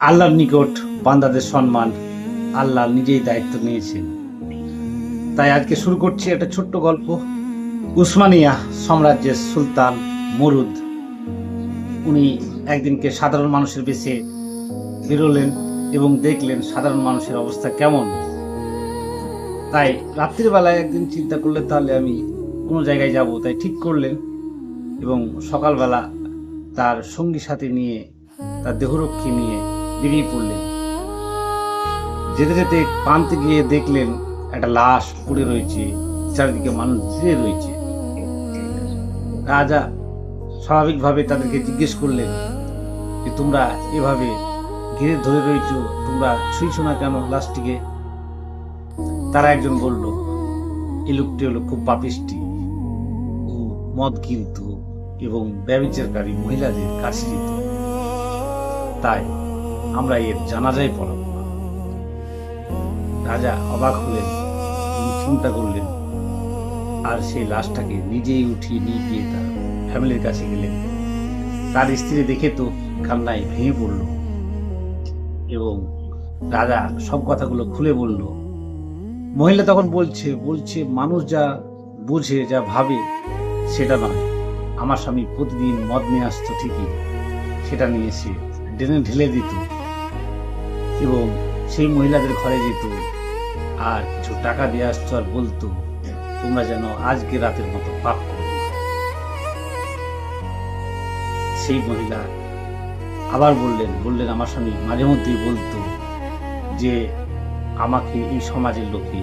আল্লাহর নিকট বান্দাদের সম্মান আল্লাহ নিজেই দায়িত্ব নিয়েছেন। তাই আজকে শুরু করছি একটা ছোট্ট গল্প। উসমানিয়া সাম্রাজ্যের সুলতান মরুদ উনি একদিনকে সাধারণ মানুষের বেশে বেরোলেন এবং দেখলেন সাধারণ মানুষের অবস্থা কেমন। তাই রাত্রির বেলায় একদিন চিন্তা করলেন তাহলে আমি কোনো জায়গায় যাব, তাই ঠিক করলেন এবং সকালবেলা তার সঙ্গী সাথী নিয়ে তার দেহরক্ষী নিয়ে বেরিয়ে পড়লেন। যেতে যেতে প্রান্তে গিয়ে দেখলেন একটা লাশ পড়ে রয়েছে, চারিদিকে মানুষ ঘিরে রয়েছে। রাজা স্বাভাবিকভাবে তাদেরকে জিজ্ঞেস করলেন যে তোমরা এভাবে ঘিরে ধরে রয়েছ, তোমরা ছুঁইছো না কেন লাশটিকে? তারা একজন বলল, এই লোকটি হলো খুব পাপিষ্টি, ও মদ কিনত এবং ব্যভিচারকারী মহিলাদের কাছে যেত, তাই আমরা এর জানাজায় পড়াবো না। রাজা অবাক হলেন এবং চিন্তা করলেন, আর সেই লাশটাকে নিজেই উঠিয়ে নিয়ে গিয়ে তার ফ্যামিলির কাছে গেলেন। তার স্ত্রী দেখে তো কান্নায় ভেঙে পড়ল এবং রাজা সব কথাগুলো খুলে বলল। মহিলা তখন বলছে মানুষ যা বোঝে, যা ভাবে সেটা নয়। আমার স্বামী প্রতিদিন মদ নিয়ে আসতো ঠিকই, সেটা নিয়ে এসে ড্রেনে ঢেলে দিত এবং সেই মহিলাদের ঘরে যেত আর কিছু টাকা দিয়ে আসতো আর বলতো তোমরা যেন আজকে রাতের মতো পাপ করো। সেই মহিলা আবার বললেন আমার স্বামী মাঝে মধ্যেই বলতো যে আমাকে এই সমাজের লোকে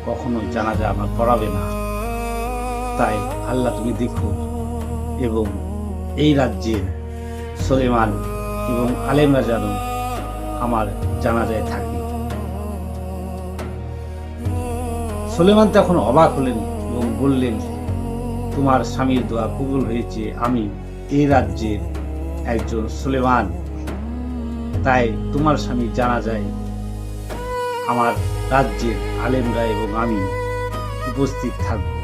কখনোই জানাজা আমার পড়াবে না, তাই আল্লাহ তুমি দেখো এবং এই রাজ্যের সুলেমান এবং আলেমরা যেন আমার জানাজায় থাকে। সুলেমান তখন অবাক হলেন এবং বললেন, তোমার স্বামীর দোয়া কবুল হয়েছে, আমি এই রাজ্যের একজন সুলেমান, তাই তোমার স্বামী জানাজায় আমার রাজ্যের আলেমরা এবং আমি উপস্থিত থাকব।